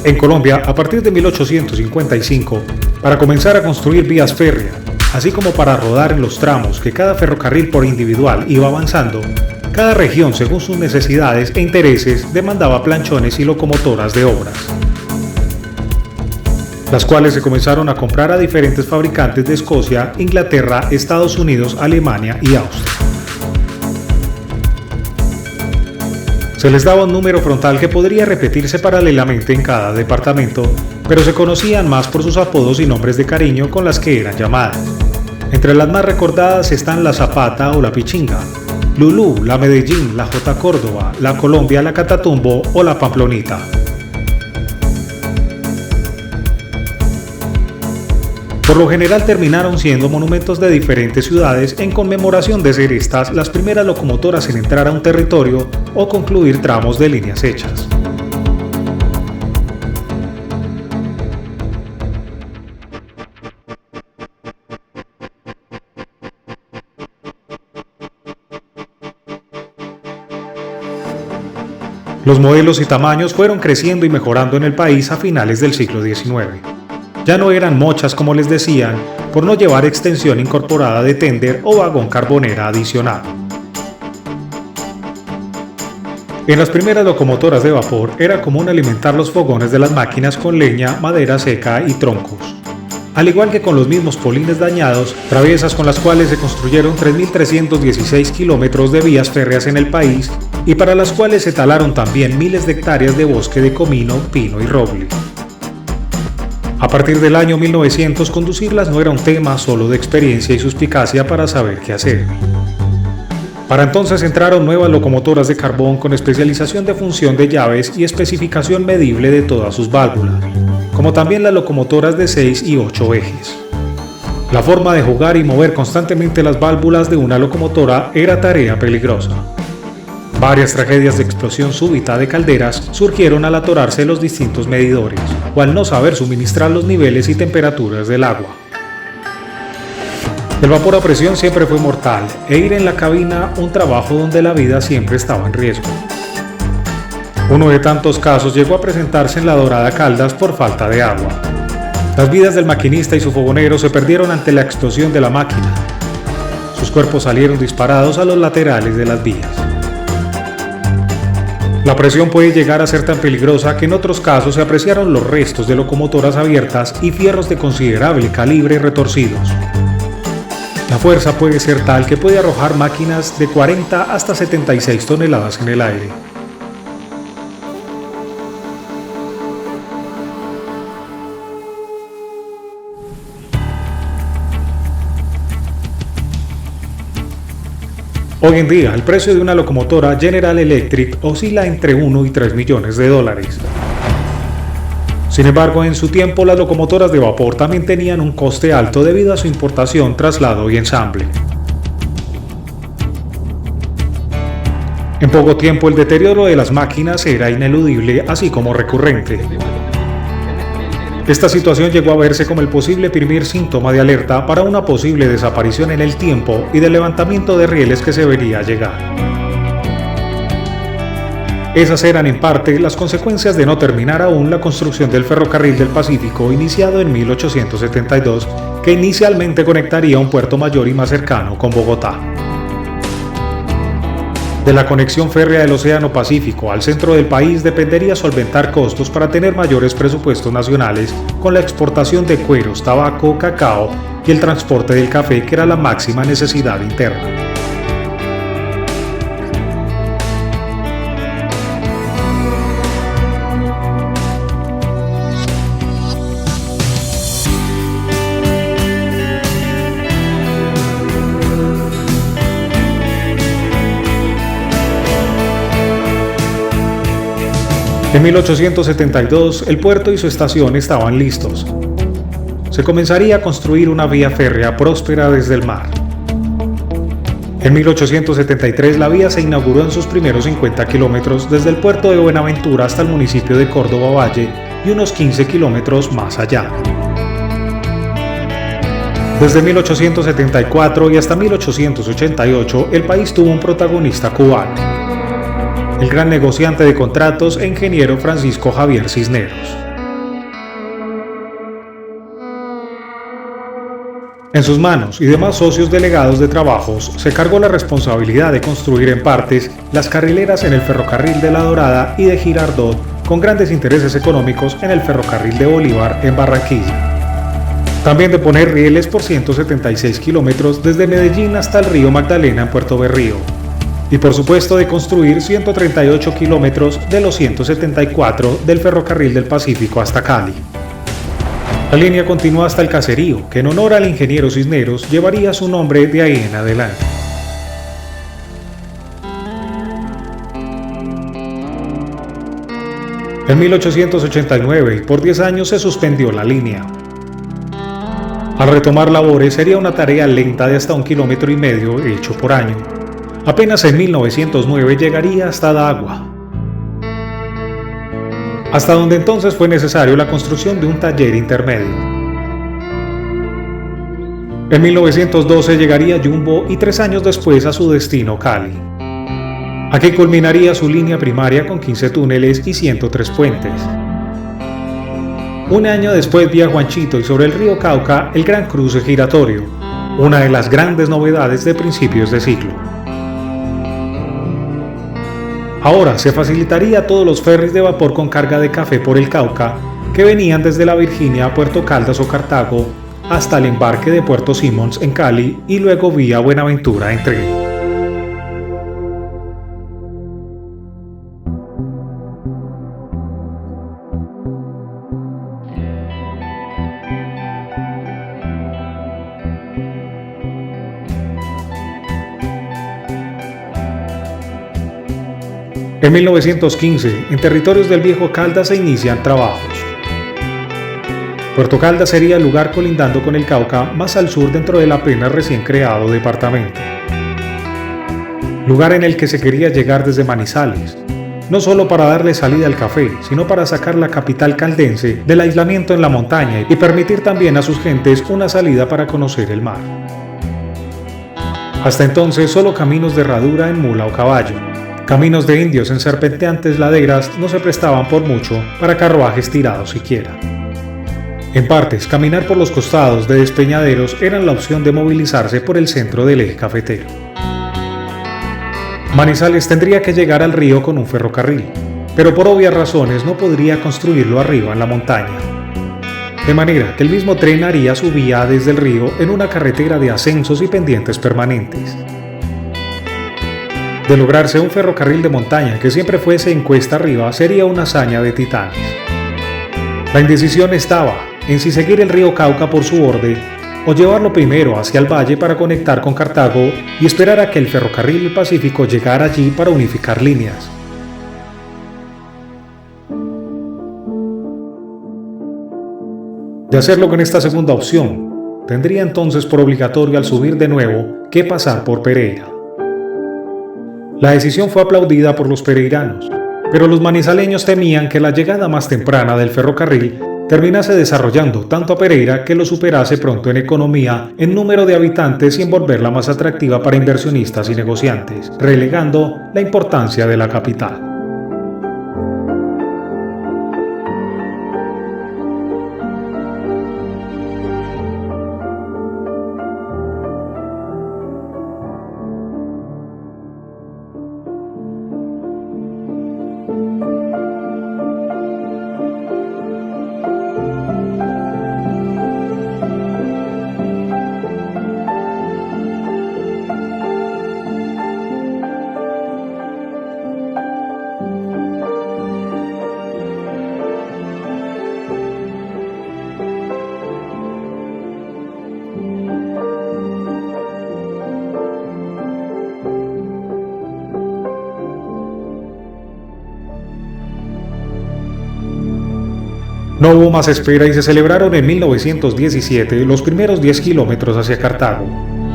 En Colombia, a partir de 1855, para comenzar a construir vías férreas, así como para rodar en los tramos que cada ferrocarril por individual iba avanzando, cada región, según sus necesidades e intereses, demandaba planchones y locomotoras de obras, las cuales se comenzaron a comprar a diferentes fabricantes de Escocia, Inglaterra, Estados Unidos, Alemania y Austria. Se les daba un número frontal que podría repetirse paralelamente en cada departamento, pero se conocían más por sus apodos y nombres de cariño con las que eran llamadas. Entre las más recordadas están la Zapata o la Pichinga, Lulú, la Medellín, la J. Córdoba, la Colombia, la Catatumbo o la Pamplonita. Por lo general terminaron siendo monumentos de diferentes ciudades en conmemoración de ser estas las primeras locomotoras en entrar a un territorio o concluir tramos de líneas hechas. Los modelos y tamaños fueron creciendo y mejorando en el país a finales del siglo XIX. Ya no eran mochas como les decían, por no llevar extensión incorporada de tender o vagón carbonera adicional. En las primeras locomotoras de vapor era común alimentar los fogones de las máquinas con leña, madera seca y troncos. Al igual que con los mismos polines dañados, traviesas con las cuales se construyeron 3.316 kilómetros de vías férreas en el país y para las cuales se talaron también miles de hectáreas de bosque de comino, pino y roble. A partir del año 1900, conducirlas no era un tema solo de experiencia y suspicacia para saber qué hacer. Para entonces entraron nuevas locomotoras de carbón con especialización de función de llaves y especificación medible de todas sus válvulas, como también las locomotoras de 6 y 8 ejes. La forma de jugar y mover constantemente las válvulas de una locomotora era tarea peligrosa. Varias tragedias de explosión súbita de calderas surgieron al atorarse los distintos medidores o al no saber suministrar los niveles y temperaturas del agua. El vapor a presión siempre fue mortal e ir en la cabina un trabajo donde la vida siempre estaba en riesgo. Uno de tantos casos llegó a presentarse en la Dorada Caldas por falta de agua. Las vidas del maquinista y su fogonero se perdieron ante la explosión de la máquina. Sus cuerpos salieron disparados a los laterales de las vías. La presión puede llegar a ser tan peligrosa que en otros casos se apreciaron los restos de locomotoras abiertas y fierros de considerable calibre retorcidos. La fuerza puede ser tal que puede arrojar máquinas de 40 hasta 76 toneladas en el aire. Hoy en día, el precio de una locomotora General Electric oscila entre 1 y 3 millones de dólares. Sin embargo, en su tiempo las locomotoras de vapor también tenían un coste alto debido a su importación, traslado y ensamble. En poco tiempo el deterioro de las máquinas era ineludible, así como recurrente. Esta situación llegó a verse como el posible primer síntoma de alerta para una posible desaparición en el tiempo y del levantamiento de rieles que se vería llegar. Esas eran en parte las consecuencias de no terminar aún la construcción del ferrocarril del Pacífico iniciado en 1872, que inicialmente conectaría un puerto mayor y más cercano con Bogotá. De la conexión férrea del Océano Pacífico al centro del país dependería solventar costos para tener mayores presupuestos nacionales con la exportación de cueros, tabaco, cacao y el transporte del café, que era la máxima necesidad interna. En 1872, el puerto y su estación estaban listos. Se comenzaría a construir una vía férrea próspera desde el mar. En 1873, la vía se inauguró en sus primeros 50 kilómetros desde el puerto de Buenaventura hasta el municipio de Córdoba Valle y unos 15 kilómetros más allá. Desde 1874 y hasta 1888, el país tuvo un protagonista cubano, el gran negociante de contratos e ingeniero Francisco Javier Cisneros. En sus manos y demás socios delegados de trabajos se cargó la responsabilidad de construir en partes las carrileras en el ferrocarril de La Dorada y de Girardot, con grandes intereses económicos en el ferrocarril de Bolívar en Barranquilla. También de poner rieles por 176 kilómetros desde Medellín hasta el río Magdalena en Puerto Berrío. Y por supuesto de construir 138 kilómetros de los 174 del ferrocarril del Pacífico hasta Cali. La línea continúa hasta el Caserío, que en honor al ingeniero Cisneros llevaría su nombre de ahí en adelante. En 1889, por 10 años se suspendió la línea. Al retomar labores sería una tarea lenta de hasta 1,5 kilómetros hecho por año. Apenas en 1909 llegaría hasta Dagua, hasta donde entonces fue necesario la construcción de un taller intermedio. En 1912 llegaría a Yumbo y 3 años después a su destino Cali. Aquí culminaría su línea primaria con 15 túneles y 103 puentes. Un año después vía Juanchito y sobre el río Cauca el Gran Cruce Giratorio, una de las grandes novedades de principios de siglo. Ahora se facilitaría todos los ferries de vapor con carga de café por el Cauca que venían desde la Virginia a Puerto Caldas o Cartago hasta el embarque de Puerto Simons en Cali y luego vía Buenaventura en tren. En 1915, en territorios del Viejo Caldas se inician trabajos. Puerto Caldas sería el lugar colindando con el Cauca más al sur dentro del apenas recién creado departamento. Lugar en el que se quería llegar desde Manizales, no solo para darle salida al café, sino para sacar la capital caldense del aislamiento en la montaña y permitir también a sus gentes una salida para conocer el mar. Hasta entonces solo caminos de herradura en mula o caballo. Caminos de indios en serpenteantes laderas no se prestaban por mucho para carruajes tirados siquiera. En partes, caminar por los costados de despeñaderos era la opción de movilizarse por el centro del eje cafetero. Manizales tendría que llegar al río con un ferrocarril, pero por obvias razones no podría construirlo arriba en la montaña. De manera que el mismo tren haría su vía desde el río en una carretera de ascensos y pendientes permanentes. De lograrse un ferrocarril de montaña que siempre fuese en cuesta arriba sería una hazaña de titanes. La indecisión estaba en si seguir el río Cauca por su borde o llevarlo primero hacia el valle para conectar con Cartago y esperar a que el ferrocarril del Pacífico llegara allí para unificar líneas. De hacerlo con esta segunda opción, tendría entonces por obligatorio al subir de nuevo que pasar por Pereira. La decisión fue aplaudida por los pereiranos, pero los manizaleños temían que la llegada más temprana del ferrocarril terminase desarrollando tanto a Pereira que lo superase pronto en economía, en número de habitantes y en volverla más atractiva para inversionistas y negociantes, relegando la importancia de la capital. No hubo más espera y se celebraron en 1917 los primeros 10 kilómetros hacia Cartago,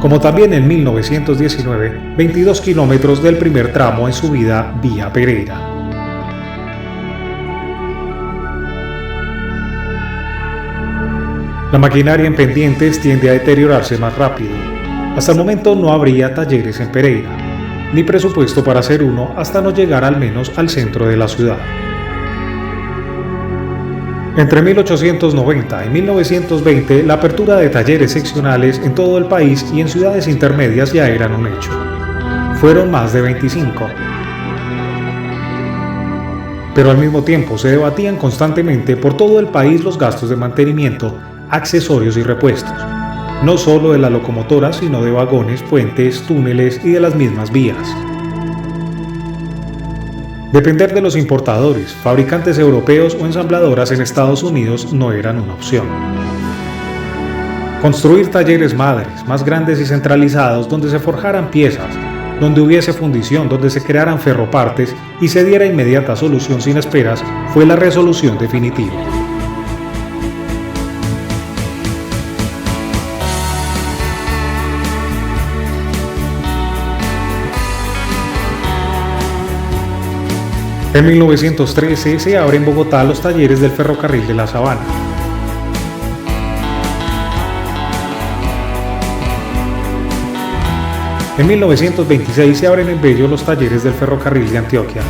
como también en 1919 22 kilómetros del primer tramo en subida vía Pereira. La maquinaria en pendientes tiende a deteriorarse más rápido. Hasta el momento no habría talleres en Pereira, ni presupuesto para hacer uno hasta no llegar al menos al centro de la ciudad. Entre 1890 y 1920, la apertura de talleres seccionales en todo el país y en ciudades intermedias ya eran un hecho. Fueron más de 25. Pero al mismo tiempo se debatían constantemente por todo el país los gastos de mantenimiento, accesorios y repuestos, no solo de las locomotoras, sino de vagones, puentes, túneles y de las mismas vías. Depender de los importadores, fabricantes europeos o ensambladoras en Estados Unidos no eran una opción. Construir talleres madres, más grandes y centralizados donde se forjaran piezas, donde hubiese fundición, donde se crearan ferropartes y se diera inmediata solución sin esperas, fue la resolución definitiva. En 1913 se abren en Bogotá los talleres del ferrocarril de la Sabana. En 1926 se abren en Bello los talleres del ferrocarril de Antioquia.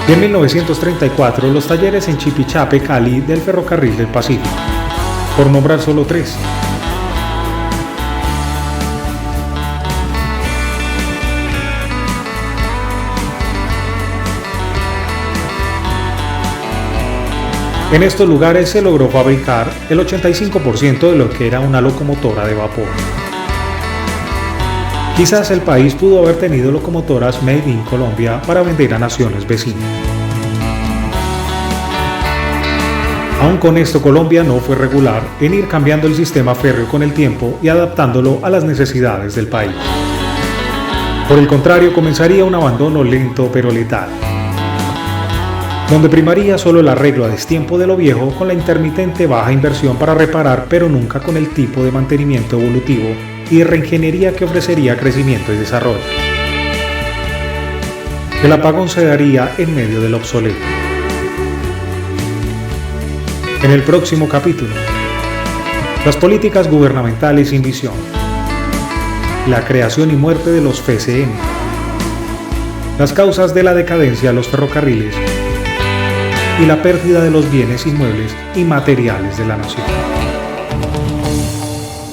Y en 1934 los talleres en Chipichape, Cali del ferrocarril del Pacífico, por nombrar solo tres. En estos lugares se logró fabricar el 85% de lo que era una locomotora de vapor. Quizás el país pudo haber tenido locomotoras made in Colombia para vender a naciones vecinas. Aún con esto, Colombia no fue regular en ir cambiando el sistema férreo con el tiempo y adaptándolo a las necesidades del país. Por el contrario, comenzaría un abandono lento pero letal, donde primaría solo el arreglo a destiempo de lo viejo con la intermitente baja inversión para reparar, pero nunca con el tipo de mantenimiento evolutivo y de reingeniería que ofrecería crecimiento y desarrollo. El apagón se daría en medio del obsoleto. En el próximo capítulo, las políticas gubernamentales sin visión, la creación y muerte de los FCN, las causas de la decadencia de los ferrocarriles y la pérdida de los bienes inmuebles y materiales de la nación.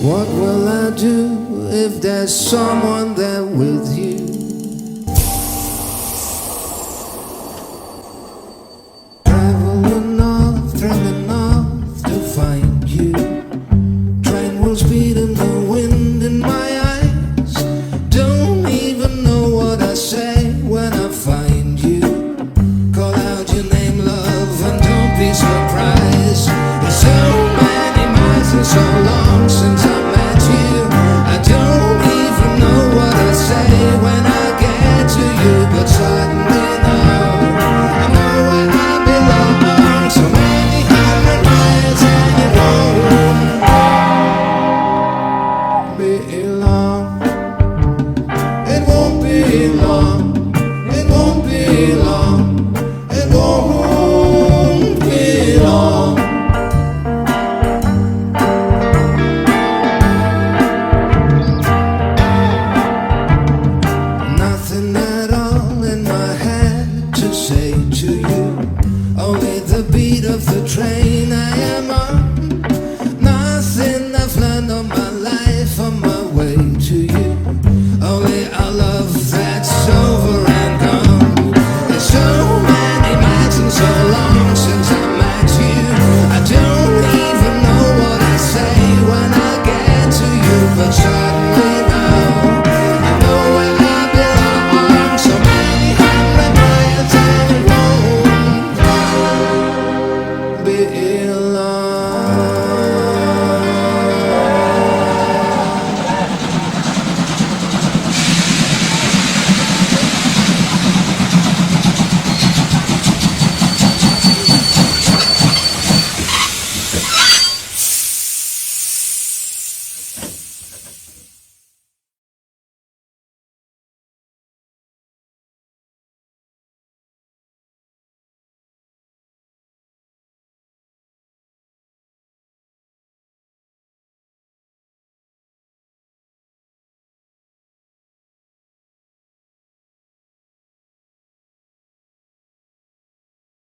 What will I do if there's someone there with you? Traveling off to find you. Train will speed in the wind in my eyes. Don't even know what I say when I find you. Call out your name, love, and don't be surprised. There's so many miles and so long since I met you. I don't even know what I say when I get to you, but suddenly now I know where I belong. So many hundred miles and it won't be long. It won't be long. It won't be long. It won't be long. Nothing at all in my head to say to you. Only the beat of the train I am on.